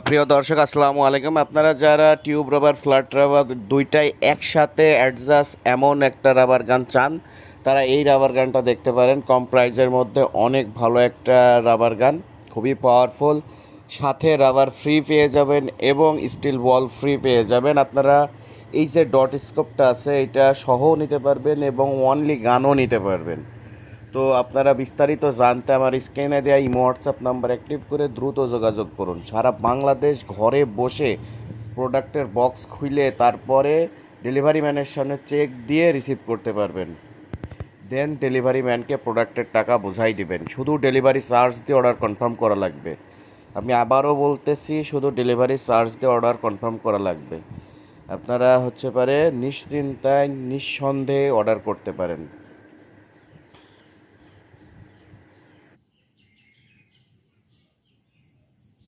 প্রিয় দর্শক আসসালামু আলাইকুম। আপনারা যারা টিউব রাবার ফ্ল্যাট রাবার দুইটাই একসাথে অ্যাডজাস্ট এমন একটা রাবার গান চান, তারা এই রাবার গানটা দেখতে পারেন। কম প্রাইজের মধ্যে অনেক ভালো একটা রাবার গান, খুবই পাওয়ারফুল। সাথে রাবার ফ্রি পেয়ে যাবেন এবং স্টিল বল ফ্রি পেয়ে যাবেন। আপনারা এই যে ডট স্কোপটা আছে এটা সহও নিতে পারবেন এবং অনলি গানও নিতে পারবেন। তো আপনারা বিস্তারিত জানতে আমার স্ক্রিনে দেওয়া ইমো হোয়াটসঅ্যাপ নাম্বার অ্যাক্টিভ করে দ্রুত যোগাযোগ করুন। সারা বাংলাদেশ ঘরে বসে প্রোডাক্টের বক্স খুলে তারপরে ডেলিভারি ম্যানের সামনে চেক দিয়ে রিসিভ করতে পারবেন। দেন ডেলিভারি ম্যানকে প্রোডাক্টের টাকা বোঝাই দিবেন। শুধু ডেলিভারি চার্জ দিয়ে অর্ডার কনফার্ম করা লাগবে। আমি আবারও বলতেছি, শুধু ডেলিভারি চার্জ দিয়ে অর্ডার কনফার্ম করা লাগবে। আপনারা হচ্ছে পারে নিশ্চিন্তায় নিঃসন্দেহে অর্ডার করতে পারেন।